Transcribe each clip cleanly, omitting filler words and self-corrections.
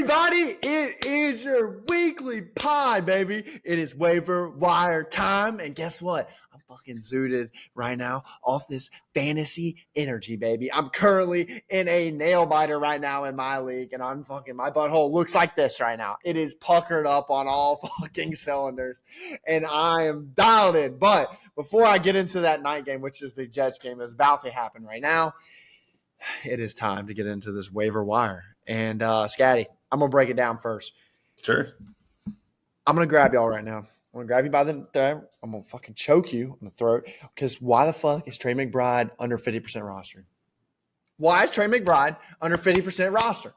everybody? It is your weekly pod, baby. It is waiver wire time. And guess what? I'm fucking zooted right now off this fantasy energy, baby. I'm currently in a nail biter right now in my league, and I'm fucking, my butthole looks like this right now. It is puckered up on all fucking cylinders, and I am dialed in. But before I get into that night game, which is the Jets game that's about to happen right now, it is time to get into this waiver wire. And Scatty, I'm going to break it down first. Sure. I'm going to grab y'all right now. I'm going to grab you by the throat. I'm going to fucking choke you in the throat because why the fuck is Trey McBride under 50% roster? Why is Trey McBride under 50% roster?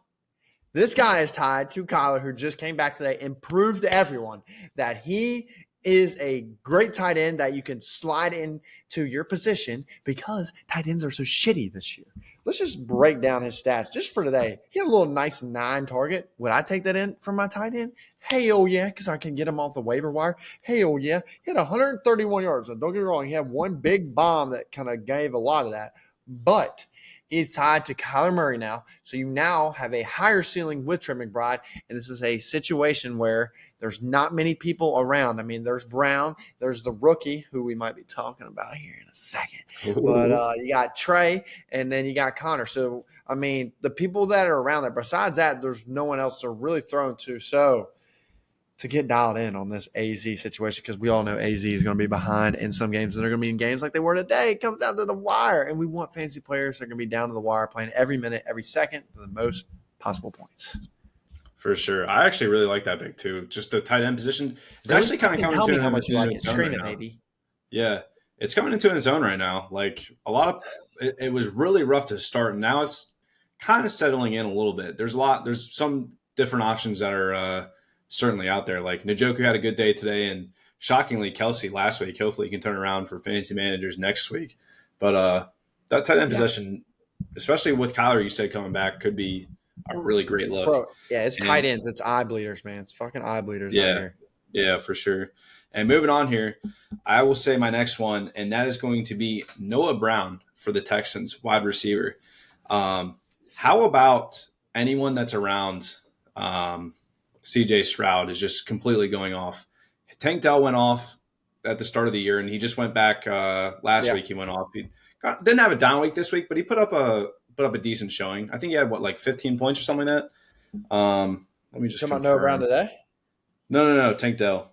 This guy is tied to Kyler, who just came back today and proved to everyone that he is a great tight end that you can slide into your position because tight ends are so shitty this year. Let's just break down his stats just for today. He had a little nice 9 target. Would I take that in from my tight end? Hell yeah, because I can get him off the waiver wire. Hell yeah. He had 131 yards. So don't get me wrong. He had one big bomb that kind of gave a lot of that. But he's tied to Kyler Murray now. So you now have a higher ceiling with Trey McBride. And this is a situation where there's not many people around. I mean, there's Brown. There's the rookie, who we might be talking about here in a second. But you got Trey, and then you got Connor. So, I mean, the people that are around there, besides that, there's no one else to really throw to. So, to get dialed in on this AZ situation, because we all know AZ is going to be behind in some games, and they're going to be in games like they were today. It comes down to the wire, and we want fantasy players that are going to be down to the wire, playing every minute, every second, to the most possible points. For sure. I actually really like that pick, too. Just the tight end position. It's actually kind of coming tell to me how much you like it. Scream Scream it, baby. Yeah. It's coming into its own right now. Like, a lot of it was really rough to start, and now it's kind of settling in a little bit. There's some different options that are certainly out there. Like, Njoku had a good day today, and shockingly, Kelsey last week. Hopefully, he can turn around for fantasy managers next week. But that tight end position, especially with Kyler, you said coming back, could be a really great look. Bro, yeah, it's tight ends. It's eye bleeders, man. It's fucking eye bleeders out here. Yeah, for sure. And moving on here, I will say my next one, and that is going to be Noah Brown for the Texans, wide receiver. How about anyone that's around CJ Stroud is just completely going off? Tank Dell went off at the start of the year, and he just went back last week. He went off. He didn't have a down week this week, but he put up a decent showing. I think he had, 15 points or something like that? Let me just talking about Noah Brown today? No, Tank Dell.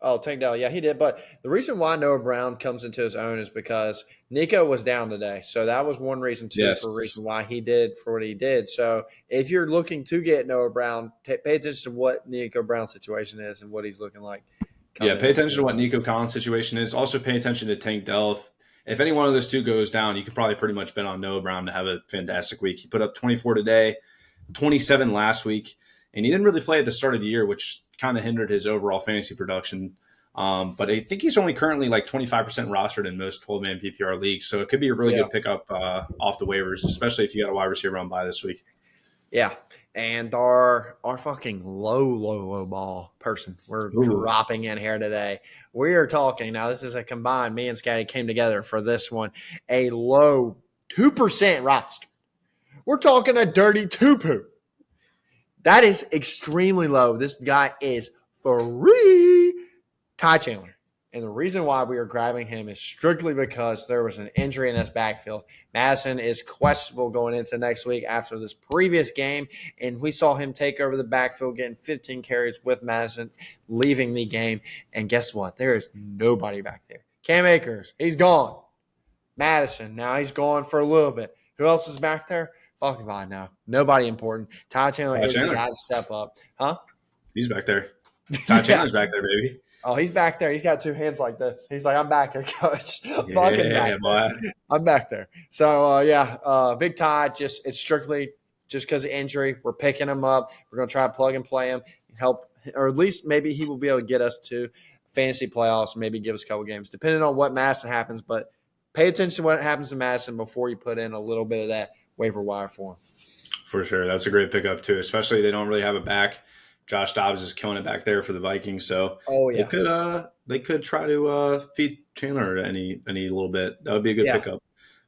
Oh, Tank Dell. Yeah, he did. But the reason why Noah Brown comes into his own is because Nico was down today. So that was one reason, too, for the reason why he did for what he did. So if you're looking to get Noah Brown, pay attention to what Nico Brown's situation is and what he's looking like. Yeah, pay attention to what Nico Collins' situation is. Also pay attention to Tank Dell. If any one of those two goes down, you can probably pretty much bet on Noah Brown to have a fantastic week. He put up 24 today, 27 last week, and he didn't really play at the start of the year, which kind of hindered his overall fantasy production. But I think he's only currently 25% rostered in most 12-man PPR leagues, so it could be a really good pickup off the waivers, especially if you got a wide receiver on bye this week. Yeah, and our fucking low ball person we're dropping in here today. We are talking, now this is a combined, me and Scotty came together for this one, a low 2% roster. We're talking a dirty 2-poo. That is extremely low. This guy is free. Ty Chandler. And the reason why we are grabbing him is strictly because there was an injury in his backfield. Madison is questionable going into next week after this previous game, and we saw him take over the backfield, getting 15 carries with Madison, leaving the game. And guess what? There is nobody back there. Cam Akers, he's gone. Madison, now he's gone for a little bit. Who else is back there? Fucking fine now. Nobody important. Ty Chandler is the guy to step up. Huh? He's back there. Ty Chandler's back there, baby. Oh, he's back there. He's got 2 hands like this. He's like, I'm back here, coach. I'm back there. So, Big Ty, it's strictly just because of injury. We're picking him up. We're going to try to plug and play him, help, or at least maybe he will be able to get us to fantasy playoffs, maybe give us a couple games, depending on what Madison happens. But pay attention to what happens to Madison before you put in a little bit of that waiver wire for him. For sure. That's a great pickup, too, especially they don't really have a back. Josh Dobbs is killing it back there for the Vikings, so they could try to feed Chandler any little bit. That would be a good pickup.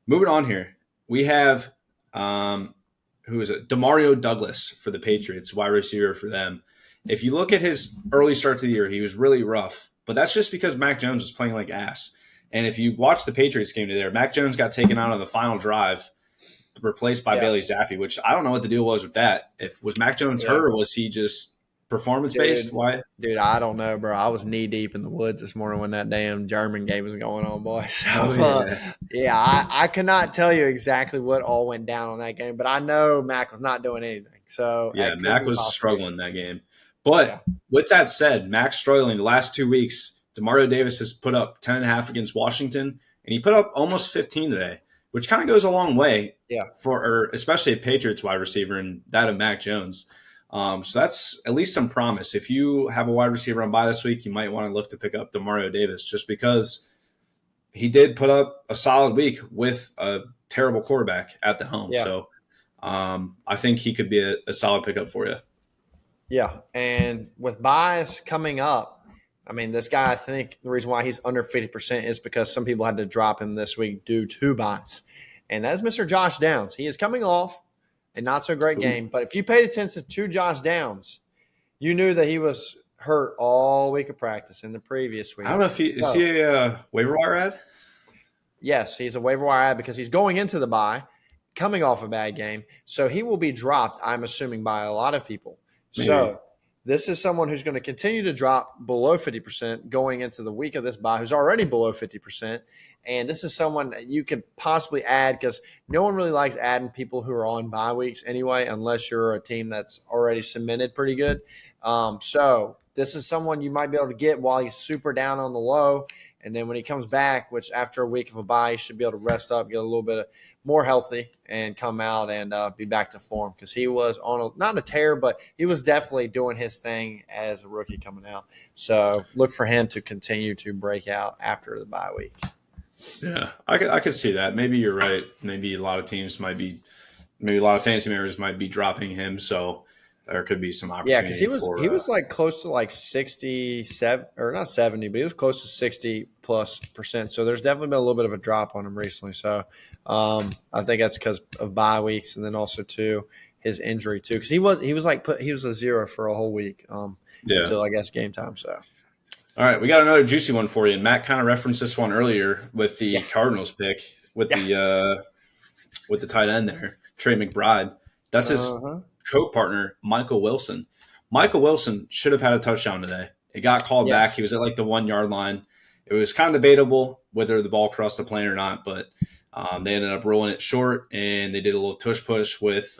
Moving on here, we have who is it? Demario Douglas for the Patriots, wide receiver for them. If you look at his early start to the year, he was really rough, but that's just because Mac Jones was playing like ass. And if you watch the Patriots game today, Mac Jones got taken out on the final drive, replaced by Yeah. Bailey Zappi, which I don't know what the deal was with that. If was Mac Jones hurt, or was he just performance based? Why? Dude, I don't know, bro. I was knee deep in the woods this morning when that damn German game was going on, boy. So, yeah, I cannot tell you exactly what all went down on that game, but I know Mac was not doing anything. So, Yeah, Mac was struggling that game. But Yeah. with that said, Mac's struggling the last 2 weeks. Demario Davis has put up 10.5 against Washington, and he put up almost 15 today, which kind of goes a long way for especially a Patriots wide receiver and that of Mac Jones. So that's at least some promise. If you have a wide receiver on bye this week, you might want to look to pick up Demario Davis just because he did put up a solid week with a terrible quarterback at the home. Yeah. So I think he could be a solid pickup for you. Yeah, and with buys coming up, I mean, this guy, I think the reason why he's under 50% is because some people had to drop him this week due to buys. And that is Mr. Josh Downs. He is coming off a not-so-great game, but if you paid attention to Josh Downs, you knew that he was hurt all week of practice in the previous week. I don't know if is he a waiver wire ad? Yes, he's a waiver wire ad because he's going into the bye, coming off a bad game. So he will be dropped, I'm assuming, by a lot of people. Maybe. So this is someone who's going to continue to drop below 50% going into the week of this bye, who's already below 50%. And this is someone that you could possibly add because no one really likes adding people who are on bye weeks anyway, unless you're a team that's already cemented pretty good. So this is someone you might be able to get while he's super down on the low. And then when he comes back, which after a week of a bye, he should be able to rest up, get a little bit more healthy, and come out and be back to form because he was on not a tear, but he was definitely doing his thing as a rookie coming out. So look for him to continue to break out after the bye week. Yeah, I could see that. Maybe you're right. Maybe a lot of teams maybe a lot of fantasy managers might be dropping him. So there could be some opportunity. Yeah, because he was like close to like 67 or not 70, but he was close to 60+%. So there's definitely been a little bit of a drop on him recently. So I think that's because of bye weeks and then also too his injury too, because he was a zero for a whole week until I guess game time. So. All right, we got another juicy one for you. And Matt kind of referenced this one earlier with the Cardinals pick with the tight end there, Trey McBride. That's his co-partner, Michael Wilson. Michael Wilson should have had a touchdown today. It got called back. He was at like the 1 yard line. It was kind of debatable whether the ball crossed the plane or not, but they ended up rolling it short, and they did a little tush push with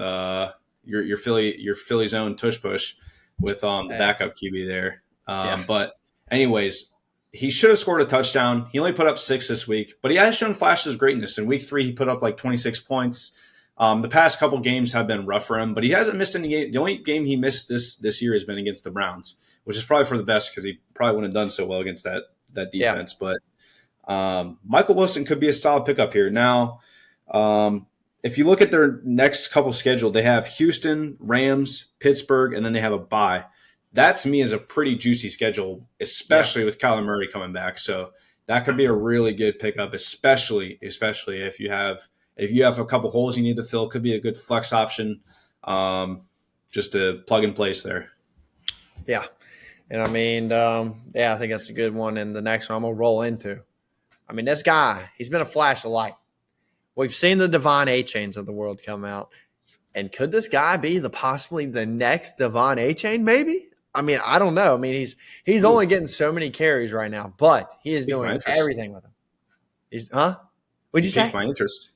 your Philly's own tush push with the backup QB there. But anyways, he should have scored a touchdown. He only put up 6 this week, but he has shown flashes of greatness. In week 3, he put up like 26 points. The past couple games have been rough for him, but he hasn't missed any game. The only game he missed this year has been against the Browns, which is probably for the best because he probably wouldn't have done so well against that defense. But Michael Wilson could be a solid pickup here. Now, if you look at their next couple scheduled, they have Houston, Rams, Pittsburgh, and then they have a bye. That to me is a pretty juicy schedule, especially with Kyler Murray coming back. So that could be a really good pickup, especially if you have a couple holes you need to fill. Could be a good flex option, just to plug and place there. Yeah, and I mean, I think that's a good one. And the next one I'm gonna roll into. I mean, this guy, he's been a flash of light. We've seen the Devon A-Chains of the world come out, and could this guy be possibly the next Devon A-Chain? Maybe. I mean, I don't know. I mean, he's only getting so many carries right now, but he is doing everything with them. What'd you say? My interest.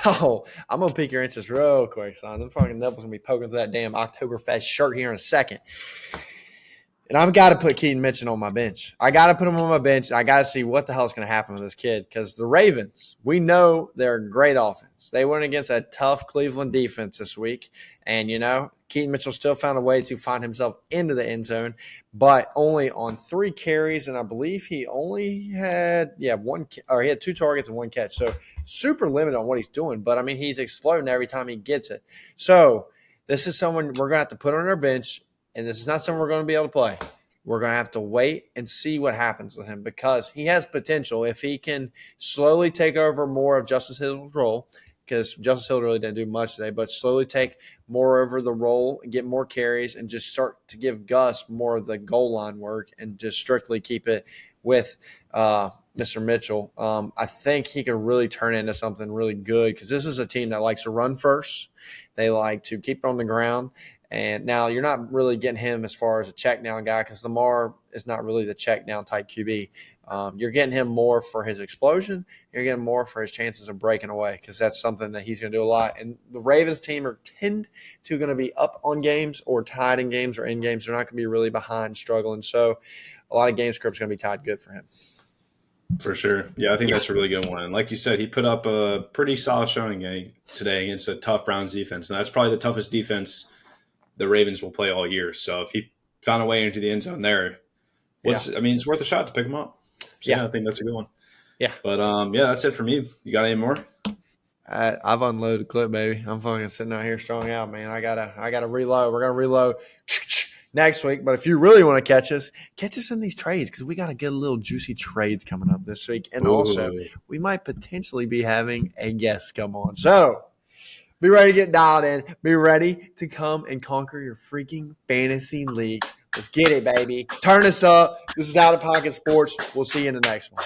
Oh, I'm gonna pique your interest real quick, son. Them fucking nipples gonna be poking through that damn Oktoberfest shirt here in a second. And I've got to put Keaton Mitchell on my bench. I got to put him on my bench. And I got to see what the hell is going to happen with this kid because the Ravens, we know they're a great offense. They went against a tough Cleveland defense this week. And, Keaton Mitchell still found a way to find himself into the end zone, but only on 3 carries. And I believe he only had, he had 2 targets and 1 catch. So super limited on what he's doing. But, I mean, he's exploding every time he gets it. So this is someone we're going to have to put on our bench. And this is not something we're going to be able to play. We're going to have to wait and see what happens with him because he has potential. If he can slowly take over more of Justice Hill's role, because Justice Hill really didn't do much today, but slowly take more over the role and get more carries and just start to give Gus more of the goal line work and just strictly keep it with Mr. Mitchell. I think he could really turn into something really good because this is a team that likes to run first. They like to keep it on the ground. And now you're not really getting him as far as a check down guy because Lamar is not really the check down type QB. You're getting him more for his explosion. You're getting more for his chances of breaking away because that's something that he's going to do a lot. And the Ravens team are tend to going to be up on games or tied in games or in games. They're not going to be really behind, struggling. So a lot of game scripts are going to be tied good for him. For sure. Yeah, I think that's a really good one. And like you said, he put up a pretty solid showing today against a tough Browns defense. And that's probably the toughest defense the Ravens will play all year. So if he found a way into the end zone there, it's worth a shot to pick him up. So yeah, I think that's a good one. Yeah. But that's it for me. You got any more? I've unloaded the clip, baby. I'm fucking sitting out here strung out, man. I gotta reload. We're gonna reload next week. But if you really want to catch us in these trades because we got to get a little juicy trades coming up this week, and also we might potentially be having a guest come on. So be ready to get dialed in. Be ready to come and conquer your freaking fantasy leagues. Let's get it, baby. Turn us up. This is Out of Pocket Sports. We'll see you in the next one.